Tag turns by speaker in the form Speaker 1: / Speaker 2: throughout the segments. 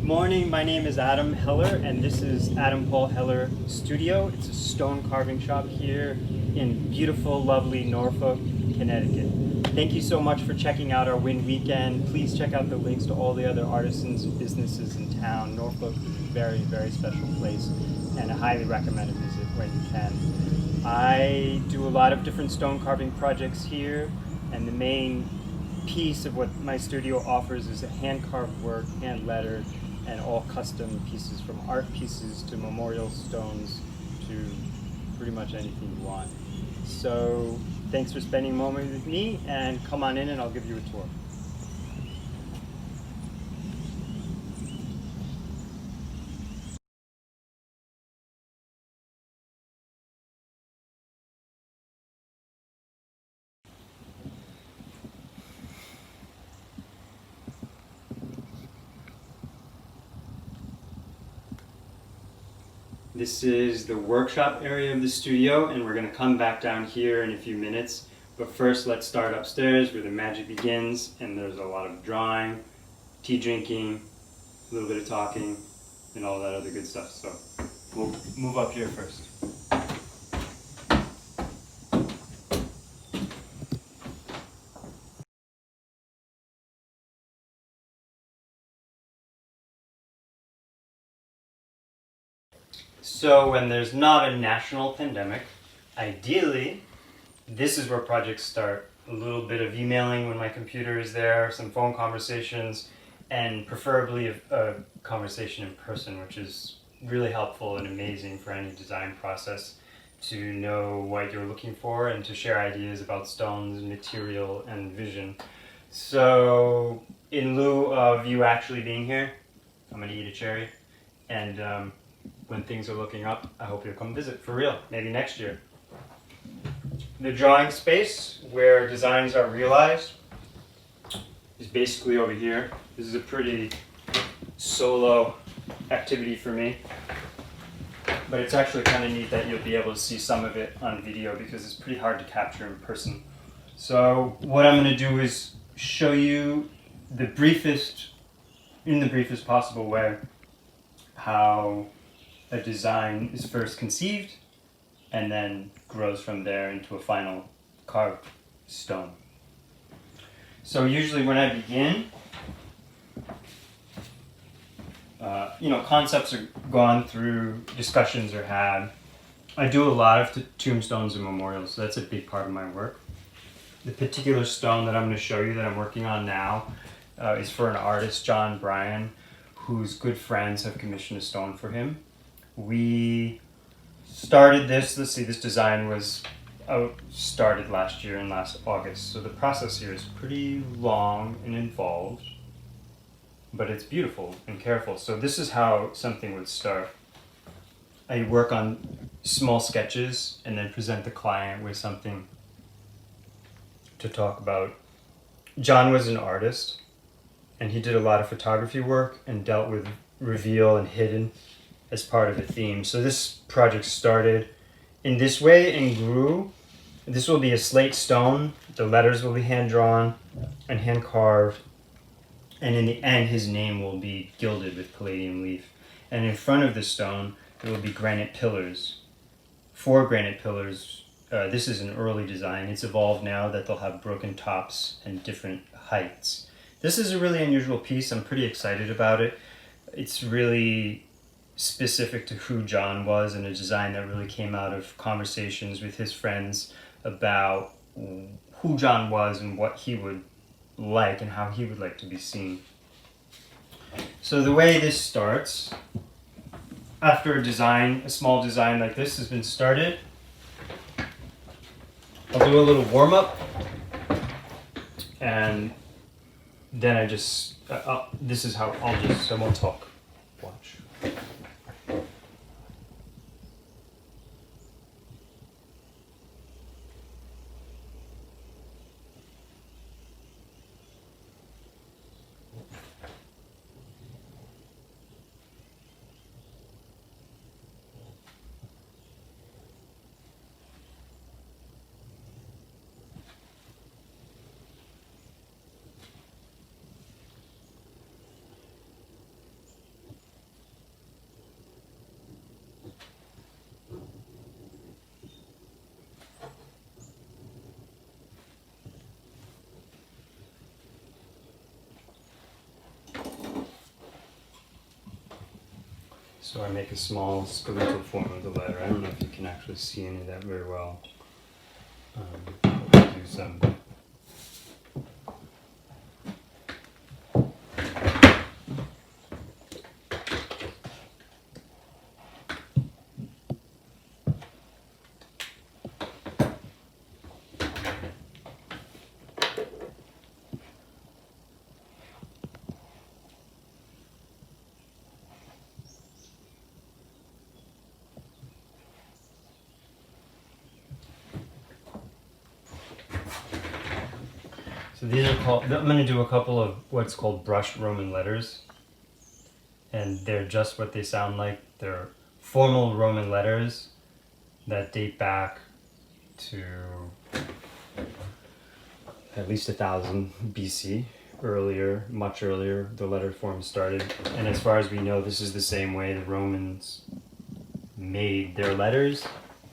Speaker 1: Morning, my name is Adam Heller, and this is Adam Paul Heller Studio. It's a stone carving shop here in beautiful, lovely Norfolk, Connecticut. Thank you so much for checking out our Win Weekend. Please check out the links to all the other artisans and businesses in town. Norfolk is a very, very special place, and I highly recommend a visit when you can. I do a lot of different stone carving projects here, and the main piece of what my studio offers is a hand-carved work, hand-lettered, and all custom pieces, from art pieces to memorial stones to pretty much anything you want. So thanks for spending a moment with me, and come on in and I'll give you a tour. This is the workshop area of the studio, and we're going to come back down here in a few minutes. But first, let's start upstairs where the magic begins, and there's a lot of drawing, tea drinking, a little bit of talking, and all that other good stuff. So we'll move up here first. So when there's not a national pandemic, ideally, this is where projects start. A little bit of emailing when my computer is there, some phone conversations, and preferably a conversation in person, which is really helpful and amazing for any design process, to know what you're looking for and to share ideas about stones, material, and vision. So in lieu of you actually being here, I'm going to eat a cherry, and when things are looking up, I hope you'll come visit for real, maybe next year. The drawing space where designs are realized is basically over here. This is a pretty solo activity for me, but it's actually kind of neat that you'll be able to see some of it on video because it's pretty hard to capture in person. So what I'm going to do is show you in the briefest possible way, how a design is first conceived and then grows from there into a final carved stone. So usually when I begin, concepts are gone through, discussions are had. I do a lot of tombstones and memorials, so that's a big part of my work. The particular stone that I'm going to show you that I'm working on now is for an artist, John Bryan, whose good friends have commissioned a stone for him. We started this design was started last year in last August, so the process here is pretty long and involved, but it's beautiful and careful. So this is how something would start. I work on small sketches and then present the client with something to talk about. John was an artist, and he did a lot of photography work and dealt with reveal and hidden as part of a theme. So this project started in this way and grew. This will be a slate stone. The letters will be hand-drawn and hand-carved. And in the end, his name will be gilded with palladium leaf. And in front of the stone, there will be granite pillars. 4 granite pillars. This is an early design. It's evolved now that they'll have broken tops and different heights. This is a really unusual piece. I'm pretty excited about it. It's really specific to who John was, and a design that really came out of conversations with his friends about who John was and what he would like and how he would like to be seen. So the way this starts, after a small design like this has been started, I'll do a little warm-up, and then I won't talk. Watch. So I make a small skeletal form of the letter. I don't know if you can actually see any of that very well. I'll do some. So these are called, I'm going to do a couple of what's called brushed Roman letters. And they're just what they sound like. They're formal Roman letters that date back to at least 1000 BC. Earlier, much earlier, the letter form started. And as far as we know, this is the same way the Romans made their letters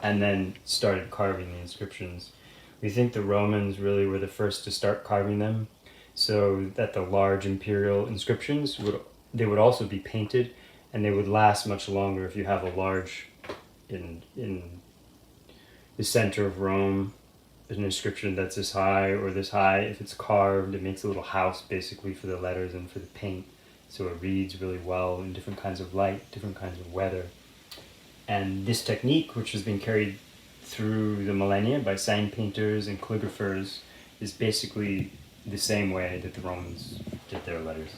Speaker 1: and then started carving the inscriptions. We think the Romans really were the first to start carving them, so that the large imperial inscriptions would also be painted, and they would last much longer if you have a large in the center of Rome, an inscription that's this high or this high. If it's carved, it makes a little house basically for the letters and for the paint, so it reads really well in different kinds of light, different kinds of weather. And this technique, which has been carried through the millennia by sign painters and calligraphers, is basically the same way that the Romans did their letters.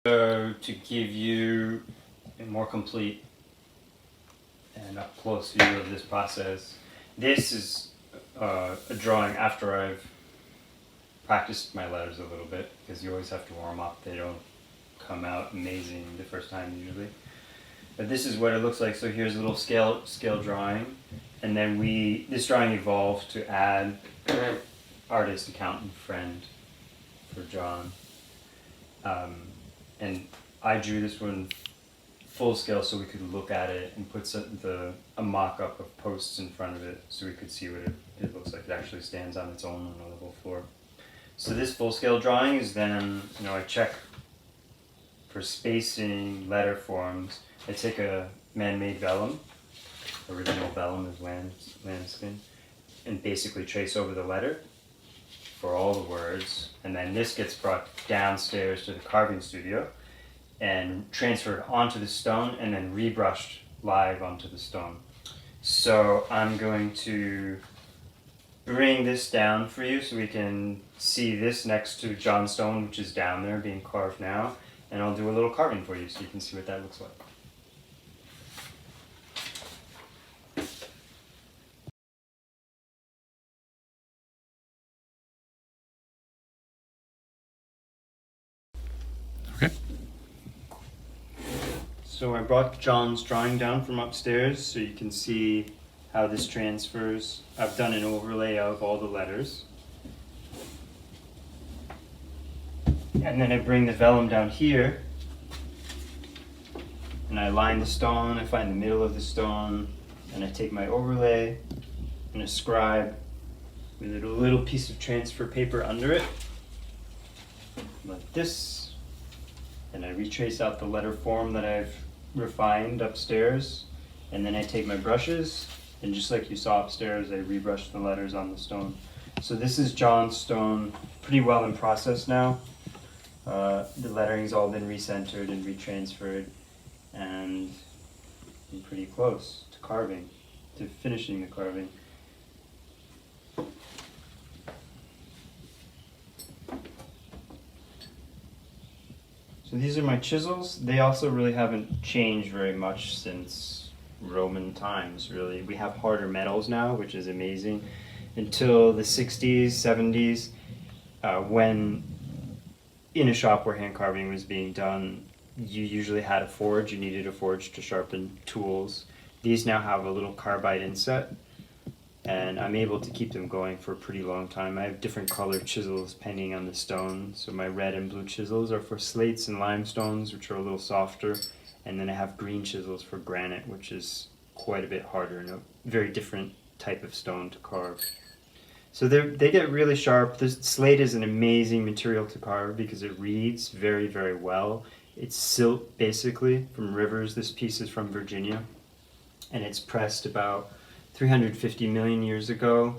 Speaker 1: So to give you a more complete and up close view of this process, this is a drawing after I've practiced my letters a little bit, because you always have to warm up. They don't come out amazing the first time usually. But this is what it looks like. So here's a little scale drawing, and then this drawing evolved to add artist, accountant, friend for John. And I drew this one full scale so we could look at it and put a mock-up of posts in front of it so we could see what it looks like. It actually stands on its own on a level floor. So this full scale drawing is then, I check for spacing, letter forms. I take a man-made vellum, original vellum is lambskin, and basically trace over the letter for all the words. And then this gets brought downstairs to the carving studio and transferred onto the stone and then rebrushed live onto the stone. So I'm going to bring this down for you so we can see this next to John's stone, which is down there being carved now, and I'll do a little carving for you so you can see what that looks like.
Speaker 2: Okay.
Speaker 1: So I brought John's drawing down from upstairs so you can see how this transfers. I've done an overlay of all the letters. And then I bring the vellum down here and I line the stone, I find the middle of the stone, and I take my overlay and a scribe with a little piece of transfer paper under it, like this. And I retrace out the letter form that I've refined upstairs, and then I take my brushes, and just like you saw upstairs, I rebrush the letters on the stone. So this is John's stone, pretty well in process now. The lettering's all been recentered and retransferred, and I'm pretty close to carving, to finishing the carving. So these are my chisels. They also really haven't changed very much since Roman times, really. We have harder metals now, which is amazing. Until the 60s, 70s, when in a shop where hand carving was being done, you usually had a forge. You needed a forge to sharpen tools. These now have a little carbide inset, and I'm able to keep them going for a pretty long time. I have different colored chisels depending on the stone. So my red and blue chisels are for slates and limestones, which are a little softer. And then I have green chisels for granite, which is quite a bit harder and a very different type of stone to carve. So they get really sharp. This slate is an amazing material to carve because it reads very, very well. It's silt, basically, from rivers. This piece is from Virginia, and it's pressed about 350 million years ago.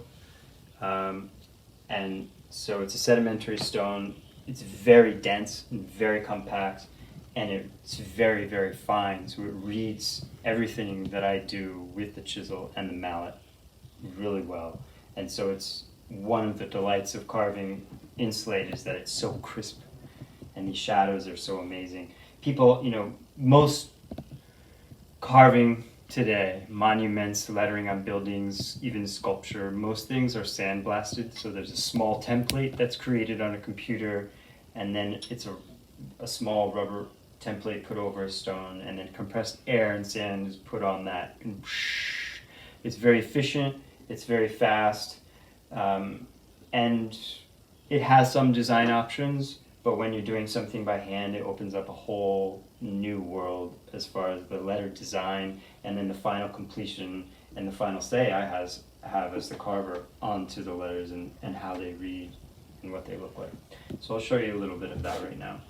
Speaker 1: And so it's a sedimentary stone. It's very dense and very compact, and it's very, very fine. So it reads everything that I do with the chisel and the mallet really well. And so it's one of the delights of carving in slate is that it's so crisp and these shadows are so amazing. People, most carving today, monuments, lettering on buildings, even sculpture, most things are sandblasted. So there's a small template that's created on a computer, and then it's a small rubber template put over a stone, and then compressed air and sand is put on that. And it's very efficient, it's very fast, and it has some design options, but when you're doing something by hand, it opens up a whole new world as far as the letter design, and then the final completion and the final say I have as the carver onto the letters and how they read and what they look like. So I'll show you a little bit of that right now.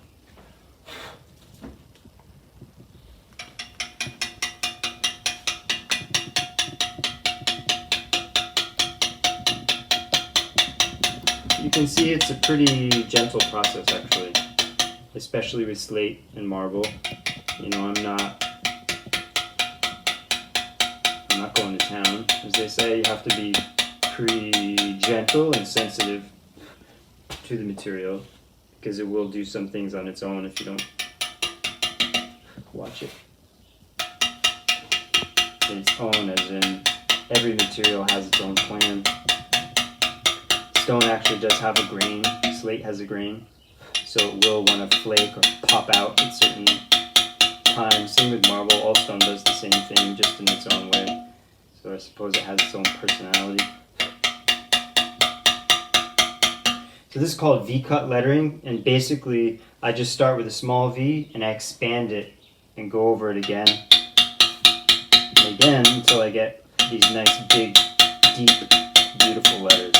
Speaker 1: You can see it's a pretty gentle process actually, especially with slate and marble. I'm not going to town. As they say, you have to be pretty gentle and sensitive to the material because it will do some things on its own if you don't watch it in its own, as in every material has its own plan. Stone actually does have a grain. Slate has a grain, so it will want to flake or pop out at certain times. Same with marble. All stone does the same thing, just in its own way. So I suppose it has its own personality. So this is called V-cut lettering, and basically I just start with a small V and I expand it and go over it again and again until I get these nice big, deep, beautiful letters.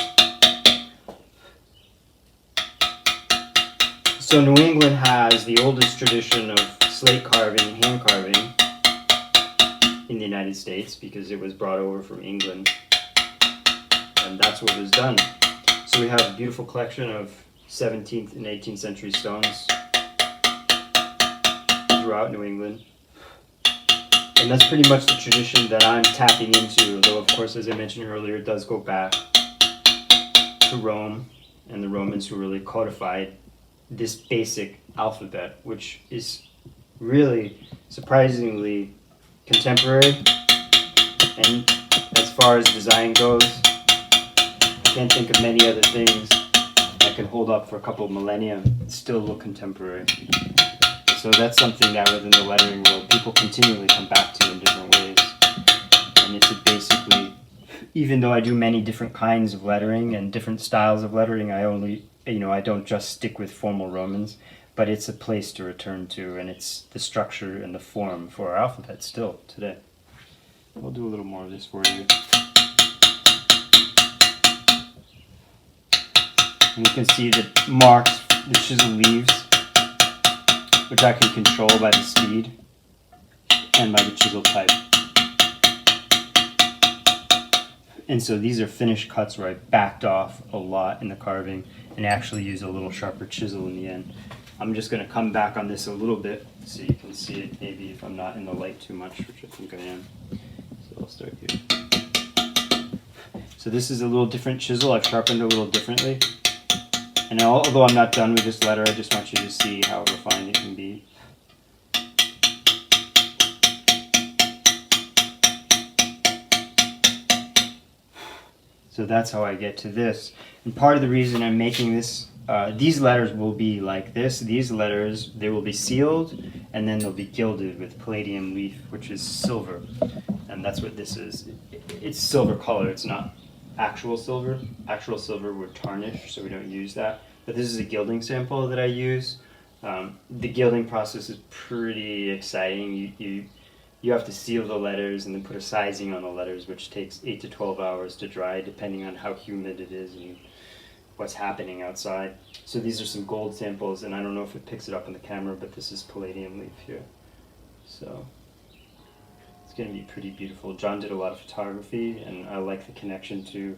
Speaker 1: So New England has the oldest tradition of slate carving and hand carving in the United States because it was brought over from England, and that's what was done. So we have a beautiful collection of 17th and 18th century stones throughout New England. And that's pretty much the tradition that I'm tapping into, though of course, as I mentioned earlier, it does go back to Rome and the Romans who really codified this basic alphabet, which is really surprisingly contemporary. And as far as design goes, I can't think of many other things that can hold up for a couple of millennia and still look contemporary. So that's something that within the lettering world people continually come back to in different ways. And it's basically, even though I do many different kinds of lettering and different styles of lettering, I don't just stick with formal Romans, but it's a place to return to, and it's the structure and the form for our alphabet still today. We'll do a little more of this for you. And you can see the marks, the chisel leaves, which I can control by the speed and by the chisel type. And so these are finished cuts where I backed off a lot in the carving and actually use a little sharper chisel in the end. I'm just going to come back on this a little bit so you can see it, maybe if I'm not in the light too much, which I think I am. So I'll start here. So this is a little different chisel. I've sharpened it a little differently. And although I'm not done with this letter, I just want you to see how refined it can be. So that's how I get to this. And part of the reason I'm making this, these letters will be like this. These letters, they will be sealed, and then they'll be gilded with palladium leaf, which is silver. And that's what this is. It's silver color. It's not actual silver. Actual silver would tarnish, so we don't use that. But this is a gilding sample that I use. The gilding process is pretty exciting. You have to seal the letters and then put a sizing on the letters, which takes 8 to 12 hours to dry, depending on how humid it is and what's happening outside. So these are some gold samples, and I don't know if it picks it up on the camera, but this is palladium leaf here. So it's going to be pretty beautiful. John did a lot of photography, and I like the connection to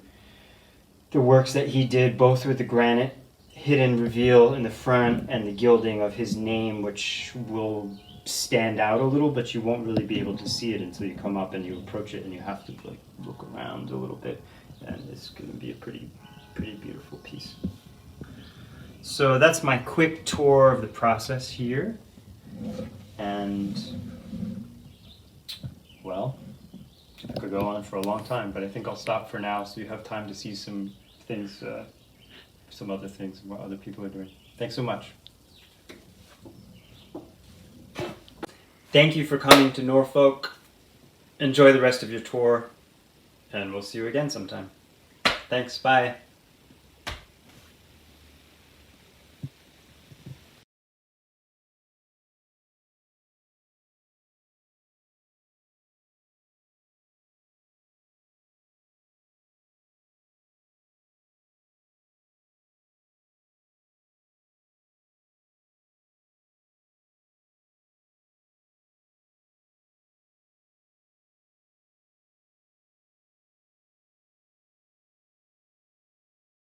Speaker 1: the works that he did, both with the granite hidden reveal in the front and the gilding of his name, which will stand out a little, but you won't really be able to see it until you come up and you approach it, and you have to like look around a little bit, and it's going to be a pretty beautiful piece. So that's my quick tour of the process here, and well, I could go on for a long time, but I think I'll stop for now so you have time to see some things, some other things, what other people are doing. Thanks so much. Thank you for coming to Norfolk. Enjoy the rest of your tour, and we'll see you again sometime. Thanks, bye.